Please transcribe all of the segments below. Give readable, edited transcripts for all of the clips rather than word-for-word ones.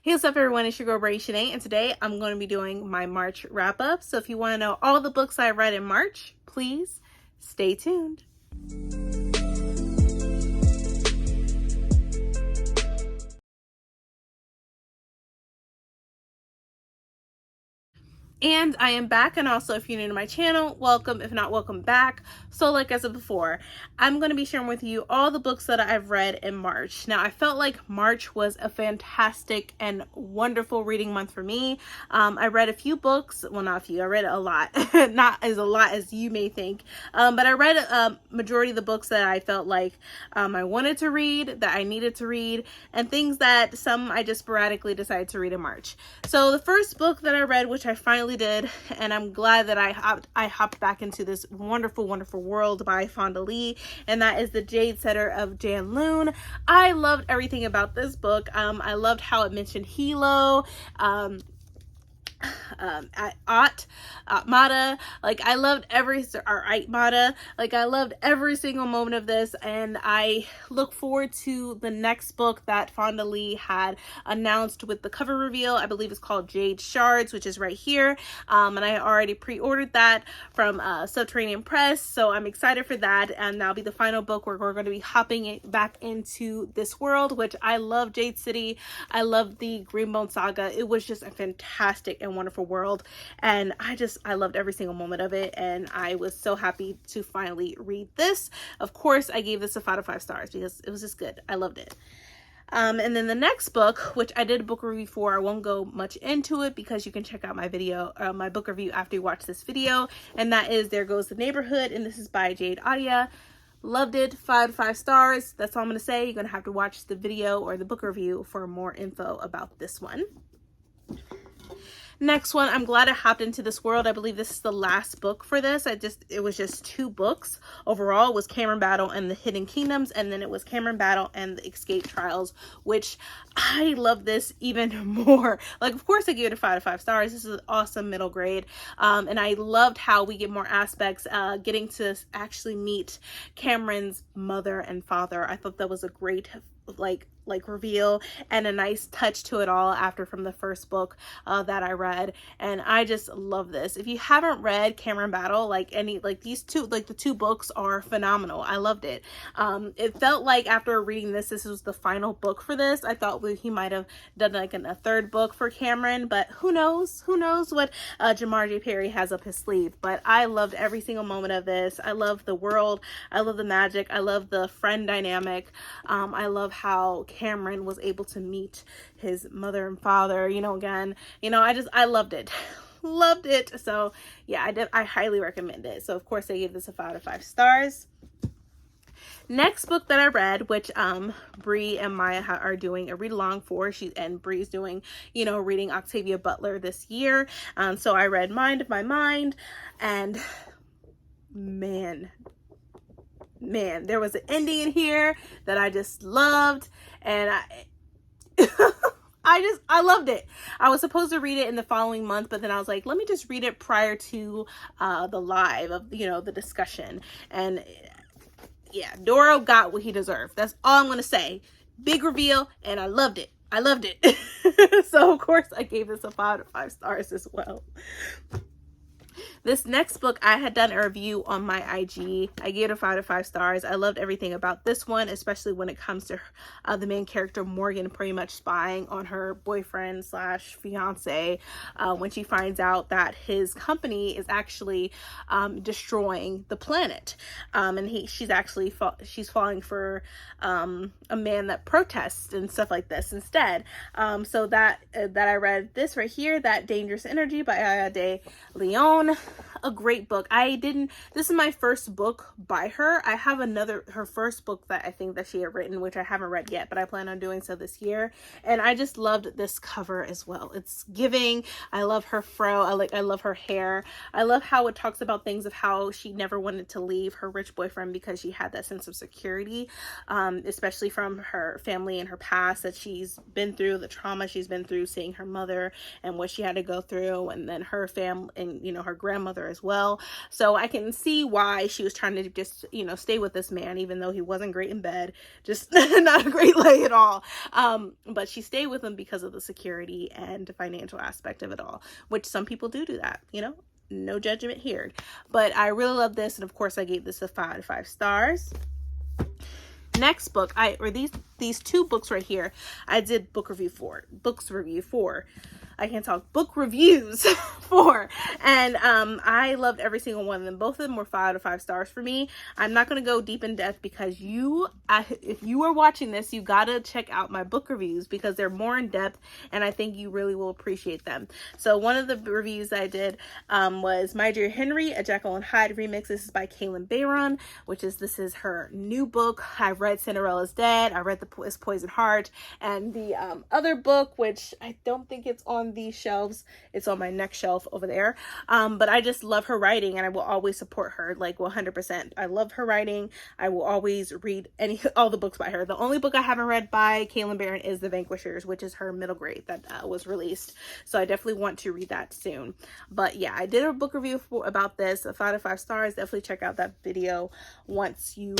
Hey, what's up everyone, it's your girl Brady Shanae, and today I'm going to be doing my March wrap-up. So if you want to know all the books I read in March, please stay tuned. And I am back, and also if you're new to my channel, welcome. If not, welcome back. So like I said before, I'm going to be sharing with you all the books that I've read in March. Now, I felt like March was a fantastic and wonderful reading month for me. I read a few books. Well, not a few. I read a lot. Not as a lot as you may think. But I read a majority of the books that I felt like I wanted to read, that I needed to read, and things that some I just sporadically decided to read in March. So the first book that I read, which I finally did, and I'm glad that I hopped back into this wonderful world by Fonda Lee, and that is The Jade Setter of Jan Loon. I loved everything about this book. I loved how it mentioned Hilo, Mata. Like I loved every single moment of this, and I look forward to the next book that Fonda Lee had announced with the cover reveal. I believe it's called Jade Shards, which is right here, and I already pre-ordered that from Subterranean Press, so I'm excited for that. And that'll be the final book where we're going to be hopping back into this world, which I love. Jade City, I love the Greenbone Saga. It was just a fantastic and wonderful world, and I loved every single moment of it, and I was so happy to finally read this. Of course, I gave this a 5 out of 5 stars because it was just good. I loved it. And then the next book, which I did a book review for, I won't go much into it because you can check out my video, my book review after you watch this video, and that is There Goes the Neighborhood, and this is by Jade Adia. Loved it, 5 out of 5 stars. That's all I'm going to say. You're going to have to watch the video or the book review for more info about this one. Next one, I'm glad I hopped into this world. I believe this is the last book for this. It was just 2 books overall. It was Cameron Battle and the Hidden Kingdoms, and then it was Cameron Battle and the Escape Trials, which I love this even more. Like, of course I give it a 5 out of 5 stars. This is an awesome middle grade. And I loved how we get more aspects, getting to actually meet Cameron's mother and father. I thought that was a great like reveal and a nice touch to it all after from the first book that I read, and I just love this. If you haven't read Cameron Battle, the 2 books are phenomenal. I loved it. It felt like after reading this was the final book for this. I thought he might have done like a 3rd book for Cameron, but who knows what Jamar J. Perry has up his sleeve. But I loved every single moment of this. I love the world, I love the magic, I love the friend dynamic. I love how Cameron was able to meet his mother and father, again, I loved it. Loved it. So yeah, I highly recommend it. So of course I gave this a 5 out of 5 stars. Next book that I read, which Bree and Maya are doing a read along for, and Bree's doing, reading Octavia Butler this year. So I read Mind of My Mind, and man, there was an ending in here that I just loved, and I loved it. I was supposed to read it in the following month, but then I was like, let me just read it prior to the live of, the discussion. And yeah, Doro got what he deserved. That's all I'm going to say. Big reveal, and I loved it. I loved it. So of course I gave this a 5 out of 5 stars as well. This next book, I had done a review on my IG. I gave it a 5 out of 5 stars. I loved everything about this one, especially when it comes to the main character, Morgan, pretty much spying on her boyfriend slash fiance when she finds out that his company is actually destroying the planet. And she's falling for a man that protests and stuff like this instead. So that I read this right here, That Dangerous Energy by Aya de Leon. A great book. This is my first book by her. I have her first book that I think that she had written, which I haven't read yet, but I plan on doing so this year. And I just loved this cover as well. It's giving. I love her fro. I love her hair. I love how it talks about things of how she never wanted to leave her rich boyfriend because she had that sense of security, especially from her family and her past that she's been through, the trauma she's been through, seeing her mother and what she had to go through, and then her family and her grandmother grandmother as well. So I can see why she was trying to just, you know, stay with this man, even though he wasn't great in bed, just not a great lay at all. But she stayed with him because of the security and financial aspect of it all, which some people do that, you know, no judgment here. But I really love this. And of course I gave this a 5 out of 5 stars. Next book, these two books right here, I did book reviews for. Book reviews for. And I loved every single one of them. Both of them were 5 out of 5 stars for me. I'm not going to go deep in depth because if you are watching this, you got to check out my book reviews because they're more in depth and I think you really will appreciate them. So one of the reviews I did was My Dear Henry, a Jekyll and Hyde remix. This is by Kaylin Bayron, this is her new book. I've read Cinderella's Dead. I read This Poison Heart, and the other book, which I don't think it's on these shelves. It's on my next shelf over there. But I just love her writing and I will always support her like 100%. I love her writing. I will always read all the books by her. The only book I haven't read by Kaylin Bayron is The Vanquishers, which is her middle grade that was released. So I definitely want to read that soon. But yeah, I did a book review about this, a 5 out of 5 stars. Definitely check out that video once you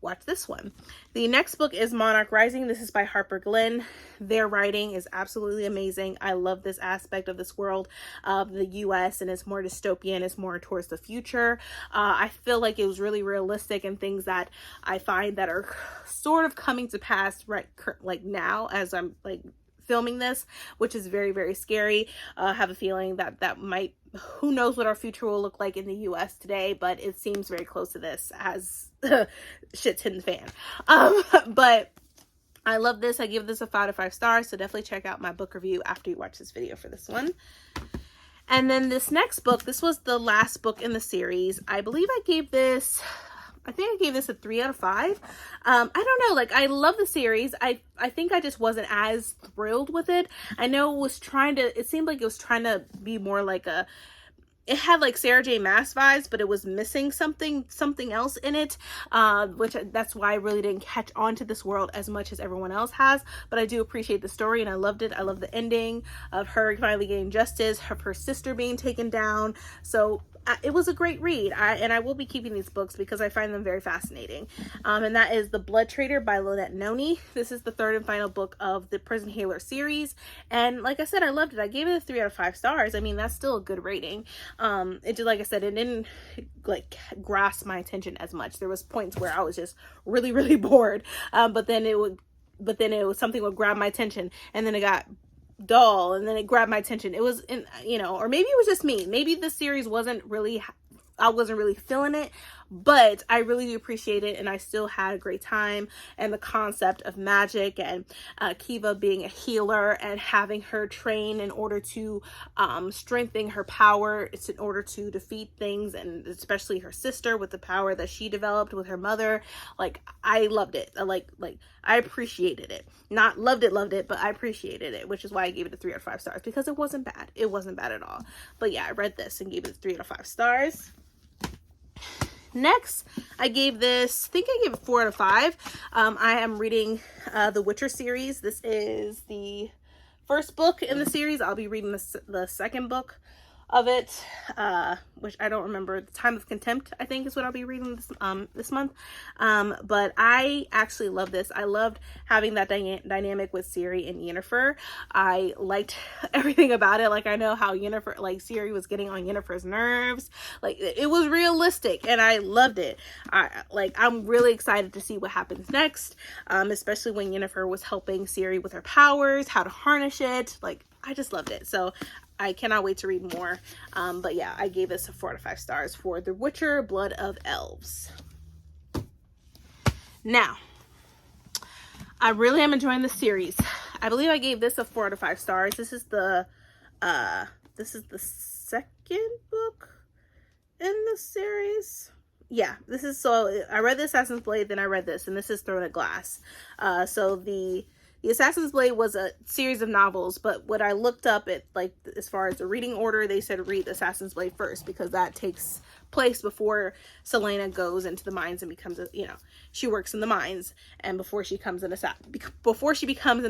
watch this one. The next book is Monarch Rising. This is by Harper Glenn. Their writing is absolutely amazing. I love this aspect of this world of the US, and it's more dystopian, it's more towards the future. I feel like it was really realistic and things that I find that are sort of coming to pass right like now as I'm like filming this, which is very, very scary. I have a feeling that might, who knows what our future will look like in the US today, but it seems very close to this as shit's hitting the fan. But I love this. I give this a 5 out of 5 stars, so definitely check out my book review after you watch this video for this one. And then this next book, this was the last book in the series. I believe I gave this a 3 out of 5. I don't know, like I love the series. I think I just wasn't as thrilled with it. I know it seemed like it was trying to be more like it had like Sarah J Maas vibes, but it was missing something else in it, that's why I really didn't catch on to this world as much as everyone else has. But I do appreciate the story and I loved it. I love the ending of her finally getting justice, of her sister being taken down. So it was a great read. I will be keeping these books because I find them very fascinating. And that is The Blood Trader by Lynette Noni. This is the third and final book of the Prison Healer series. And like I said, I loved it. I gave it a 3 out of 5 stars. I mean, that's still a good rating. It did, like I said, it didn't like grasp my attention as much. There was points where I was just really, really bored. But then it was something would grab my attention and then it got dull and then it grabbed my attention. It was or maybe it was just me. Maybe the series I wasn't really feeling it, but I really do appreciate it and I still had a great time. And the concept of magic and Kiva being a healer and having her train in order to strengthen her power, it's in order to defeat things, and especially her sister with the power that she developed with her mother. Like I loved it. I appreciated it. Not loved it, but I appreciated it, which is why I gave it a 3 out of 5 stars, because it wasn't bad. It wasn't bad at all. But yeah, I read this and gave it a 3 out of 5 stars. Next, I gave this, I think I gave it 4 out of 5. I am reading the Witcher series. This is the first book in the series. I'll be reading the second book of it, which I don't remember. The Time of Contempt, I think, is what I'll be reading this month. But I actually love this. I loved having that dynamic with Ciri and Yennefer. I liked everything about it. Like, I know how Ciri was getting on Yennefer's nerves. Like, it was realistic, and I loved it. I'm really excited to see what happens next, especially when Yennefer was helping Ciri with her powers, how to harness it. Like, I just loved it. So I cannot wait to read more. But yeah, I gave this a 4 out of 5 stars for The Witcher, Blood of Elves. Now, I really am enjoying this series. I believe I gave this a 4 out of 5 stars. This is the second book in the series. Yeah, so I read this Assassin's Blade, then I read this, and this is Throne of Glass. So the The Assassin's Blade was a series of novels, but when I looked up it, like, as far as the reading order, they said read Assassin's Blade first, because that takes place before Selena goes into the mines and becomes a, you know, she works in the mines, and before she becomes an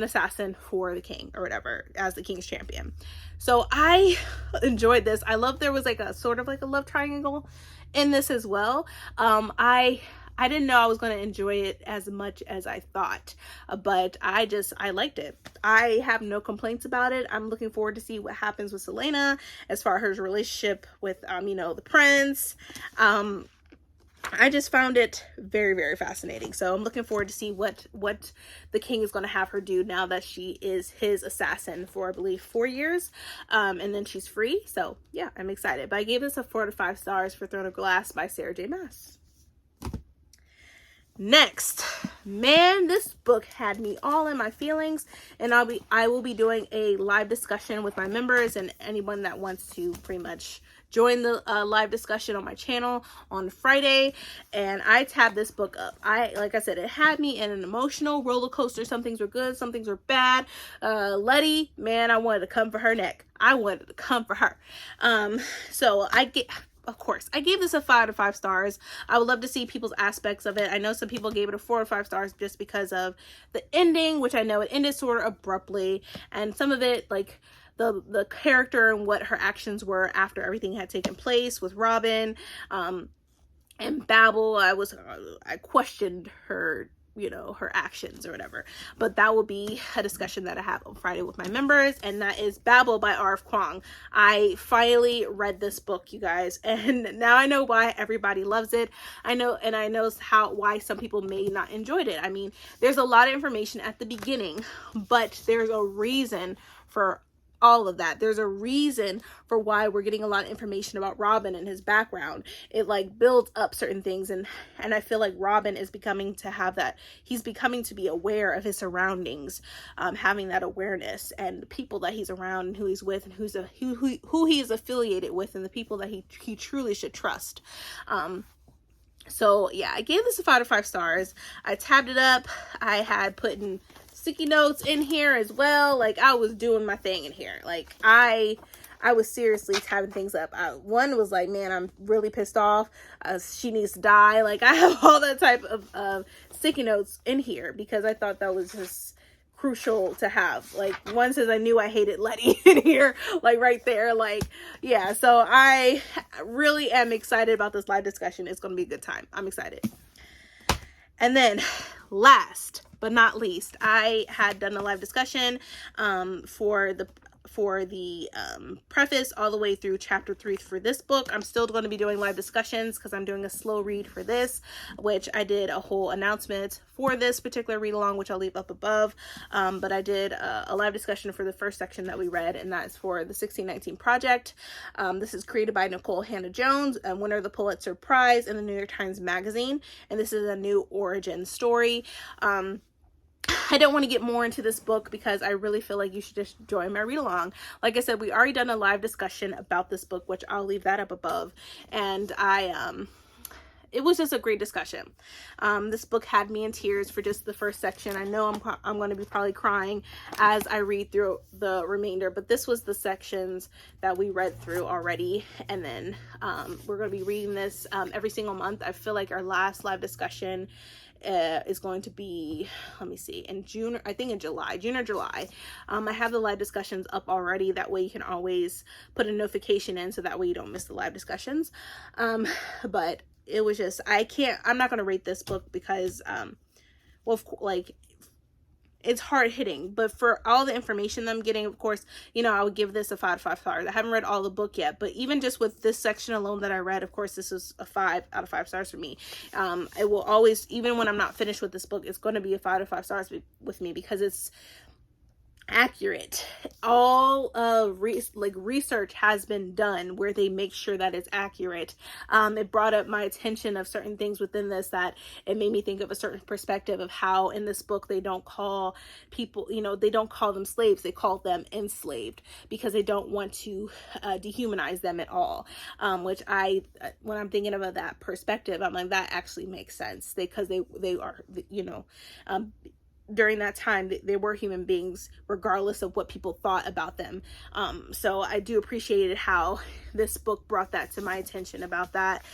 assassin for the king or whatever, as the king's champion. So I enjoyed this. I love there was like a sort of like a love triangle in this as well. I didn't know I was going to enjoy it as much as I thought, but I liked it. I have no complaints about it. I'm looking forward to see what happens with Selena as far as her relationship with, you know, the prince. I just found it very, very fascinating. So I'm looking forward to see what the king is going to have her do now that she is his assassin for, I believe, 4 years. And then she's free. So yeah, I'm excited. But I gave this a 4 to 5 stars for Throne of Glass by Sarah J. Maas. Next, man, this book had me all in my feelings, and I will be doing a live discussion with my members and anyone that wants to pretty much join the live discussion on my channel on Friday. And I tabbed this book up. Like I said, it had me in an emotional roller coaster. Some things were good, some things were bad. Letty, man, I wanted to come for her neck. I wanted to come for her. So of course, I gave this a 5 to 5 stars. I would love to see people's aspects of it. I know some people gave it a 4 to 5 stars just because of the ending, which I know it ended sort of abruptly, and some of it, like the character and what her actions were after everything had taken place with Robin, and Babel. I questioned her, you know, her actions or whatever, but that will be a discussion that I have on Friday with my members, and that is Babel by R.F. Kuang. I finally read this book, you guys, and now I know why everybody loves it. I know why some people may not enjoyed it. I mean, there's a lot of information at the beginning, but there's a reason for all of that. There's a reason for why we're getting a lot of information about Robin and his background. It like builds up certain things, and I feel like Robin is becoming to have that. He's becoming to be aware of his surroundings, having that awareness, and the people that he's around and who he's with, and who he is affiliated with, and the people that he truly should trust. So yeah, I gave this a 5 to 5 stars. I tabbed it up. I had put in sticky notes in here as well. Like, I was doing my thing in here. Like, I was seriously tabbing things up. One was like, man, I'm really pissed off. She needs to die. Like, I have all that type of sticky notes in here because I thought that was just crucial to have. Like, one says I knew I hated Letty in here, like right there. Like, yeah, so I really am excited about this live discussion. It's going to be a good time. I'm excited. And then last but not least, I had done a live discussion for the preface all the way through chapter 3 for this book. I'm still going to be doing live discussions because I'm doing a slow read for this, which I did a whole announcement for this particular read along, which I'll leave up above. But I did a live discussion for the first section that we read, and that's for the 1619 Project. This is created by Nicole Hannah-Jones, a winner of the Pulitzer Prize in the New York Times Magazine, and this is a new origin story. I don't want to get more into this book because I really feel like you should just join my read along. Like I said, we already done a live discussion about this book, which I'll leave that up above. And it was just a great discussion. This book had me in tears for just the first section. I know I'm going to be probably crying as I read through the remainder, but this was the sections that we read through already. And then we're going to be reading this every single month. I feel like our last live discussion is going to be, let me see, in June, I think in July, June or July. I have the live discussions up already. That way you can always put a notification in so that way you don't miss the live discussions. But it was just, I'm not going to rate this book because, well, like, it's hard hitting, but for all the information that I'm getting, of course, you know, I would give this a 5 to 5 stars. I haven't read all the book yet, but even just with this section alone that I read, of course, this is a 5 out of 5 stars for me. It will always, even when I'm not finished with this book, it's going to be a 5 to 5 stars with me because it's accurate. All research has been done where they make sure that it's accurate. It brought up my attention of certain things within this that it made me think of a certain perspective of how in this book they don't call people, you know, they don't call them slaves, they call them enslaved because they don't want to dehumanize them at all, which when I'm thinking about that perspective, I'm like, that actually makes sense because they are, you know, during that time, they were human beings, regardless of what people thought about them. So I do appreciate how this book brought that to my attention about that,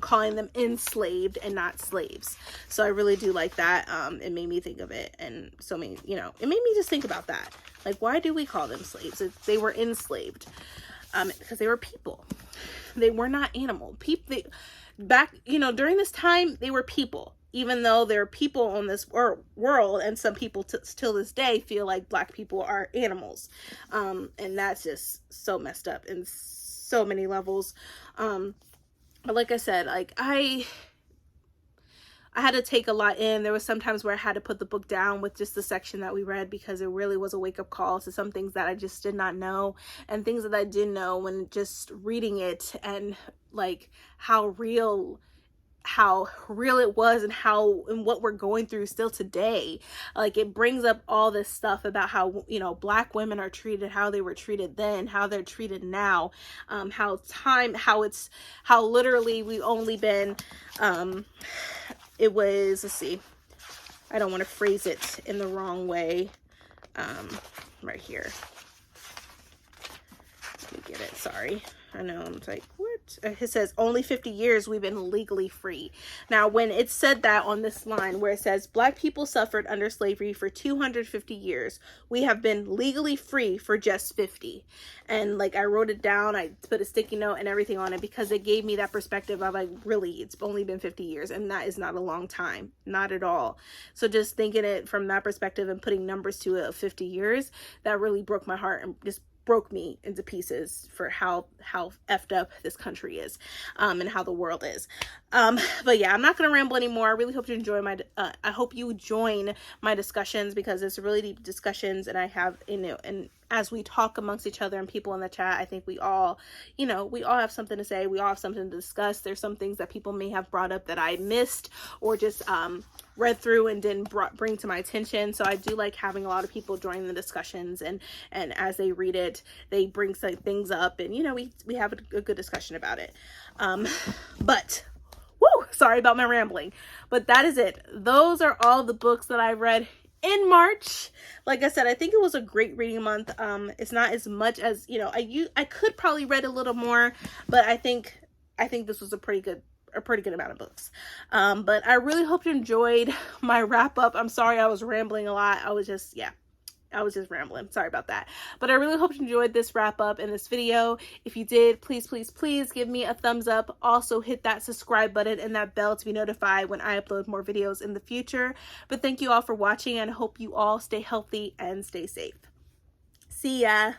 calling them enslaved and not slaves. So I really do like that. It made me think of it, and so many, you know, it made me just think about that. Like, why do we call them slaves? They were enslaved, because they were people. They were not animal. Back, you know, during this time, they were people. Even though there are people on this world, and some people till this day feel like Black people are animals. And that's just so messed up in so many levels. But like I said, like I had to take a lot in. There was some times where I had to put the book down with just the section that we read, because it really was a wake-up call to some things that I just did not know, and things that I did know when just reading it, and like how real it was, and what we're going through still today. Like, it brings up all this stuff about how, you know, Black women are treated, how they were treated then, how they're treated now, how literally we've only been, it was, let's see, I don't want to phrase it in the wrong way, right here, let me get it, sorry. I know, I'm like, what? It says only 50 years we've been legally free. Now, when it said that on this line where it says Black people suffered under slavery for 250 years, we have been legally free for just 50. And like, I wrote it down, I put a sticky note and everything on it, because it gave me that perspective of like, really, it's only been 50 years, and that is not a long time, not at all. So just thinking it from that perspective and putting numbers to it of 50 years, that really broke my heart and just broke me into pieces for how effed up this country is, and how the world is. But yeah, I'm not gonna ramble anymore. I really hope you enjoy my I hope you join my discussions, because it's really deep discussions, and I have, you know, and as we talk amongst each other and people in the chat, I think we all, you know, we all have something to say, we all have something to discuss. There's some things that people may have brought up that I missed, or just read through and didn't bring to my attention. So I do like having a lot of people join the discussions, and as they read it, they bring some things up, and you know, we have a good discussion about it. But whoo, sorry about my rambling, but that is it. Those are all the books that I read in March. Like I said, I think it was a great reading month. It's not as much as, you know, I could probably read a little more, but I think this was a pretty good amount of books. But I really hope you enjoyed my wrap up. I'm sorry I was rambling a lot. I was just rambling. Sorry about that. But I really hope you enjoyed this wrap up in this video. If you did, please, please, please give me a thumbs up. Also hit that subscribe button and that bell to be notified when I upload more videos in the future. But thank you all for watching, and I hope you all stay healthy and stay safe. See ya.